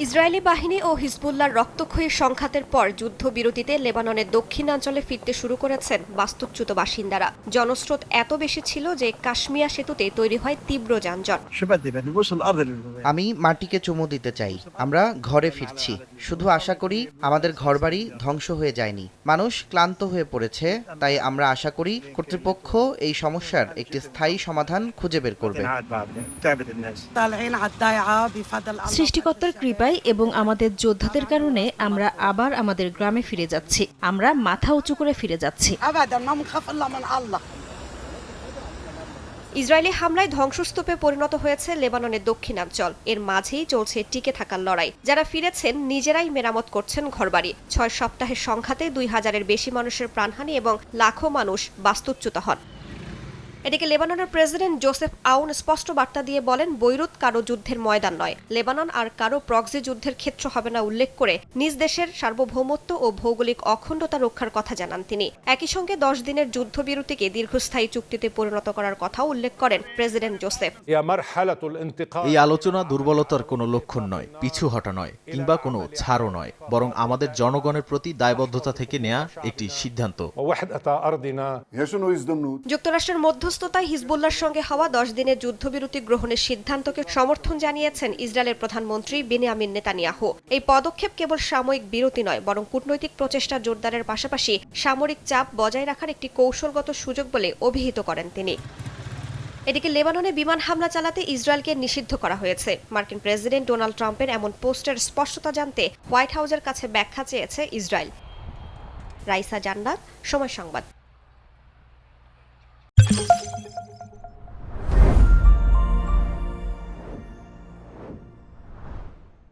Israeli বাহিনী ও হিজবুল্লাহর রক্তক্ষয়ী সংঘাতের পর যুদ্ধবিরতিতে লেবাননের দক্ষিণাঞ্চলে ফিরতে শুরু করেছেন বাস্তুচ্যুত বাসিন্দারা। জনস্রোত এত বেশি ছিল যে কাশ্মিয়া সেতুতে তৈরি হয় তীব্র যানজট। আমি মাটিকে চুমু দিতে চাই। আমরা ঘরে ফিরছি, শুধু আশা করি আমাদের ঘরবাড়ি ধ্বংস হয়ে যায়নি। মানুষ ক্লান্ত হয়ে পড়েছে, তাই আমরা আশা করি কর্তৃপক্ষ এই সমস্যার একটি স্থায়ী সমাধান খুঁজে বের করবে। সৃষ্টিকর্তার কৃপায় এবং আমাদের যোদ্ধাদের কারণে আমরা আবার আমাদের গ্রামে ফিরে যাচ্ছি। আমরা মাথা উঁচু করে ফিরে যাচ্ছি। ইসরায়েলি হামলায় ধ্বংসস্তূপে পরিণত হয়েছে লেবাননের দক্ষিণাঞ্চল। এর মাঝেই চলছে টিকে থাকার লড়াই। যারা ফিরেছেন নিজেরাই মেরামত করছেন ঘরবাড়ি। 6 সপ্তাহের সংঘাতে 2000-এর বেশি মানুষের প্রাণহানি এবং লাখো মানুষ বাস্তুচ্যুত হন। এদিকে লেবাননের প্রেসিডেন্ট জোসেফ আউন স্পষ্ট বার্তা দিয়ে বলেন, বৈরুত কারো যুদ্ধের ময়দান নয়। লেবানন আর কারো প্রক্সি যুদ্ধের ক্ষেত্র হবে না উল্লেখ করে নিজ দেশের সার্বভৌমত্ব ও ভৌগোলিক অখণ্ডতা রক্ষার কথা জানান তিনি। একই সঙ্গে 10 দিনের যুদ্ধবিরতিকে দীর্ঘস্থায়ী চুক্তিতে পরিণত করার কথাও উল্লেখ করেন প্রেসিডেন্ট জোসেফ। এই আলোচনা দুর্বলতার কোনো লক্ষণ নয়, পিছু হটা নয়, কিংবা কোনো ছাড়ও নয়, বরং আমাদের জনগণের প্রতি দায়বদ্ধতা থেকে নেয়া একটি সিদ্ধান্ত। যুক্তরাষ্ট্রের মধ্যস্থতায় হিজবুল্লাহর সঙ্গে হওয়া 10 দিনের যুদ্ধবিরতি গ্রহণের সিদ্ধান্তকে সমর্থন জানিয়েছেন ইসরায়েলের প্রধানমন্ত্রী বেনিয়ামিন নেতানিয়াহু। এই পদক্ষেপ কেবল সাময়িক বিরতি নয়, বরং কূটনৈতিক প্রচেষ্টা জোরদারের পাশাপাশি সামরিক চাপ বজায় রাখার একটি কৌশলগত সুযোগ বলে অভিহিত করেন তিনি। এদিকে লেবাননে বিমান হামলা চালাতে ইসরায়েলকে নিষিদ্ধ করা হয়েছে। মার্কিন প্রেসিডেন্ট ডোনাল্ড ট্রাম্পের এমন পোস্টের স্পষ্টতা জানতে হোয়াইট হাউসের কাছে ব্যাখ্যা চেয়েছে ইসরায়েল। রাইসা জান্নাত, সময় সংবাদ।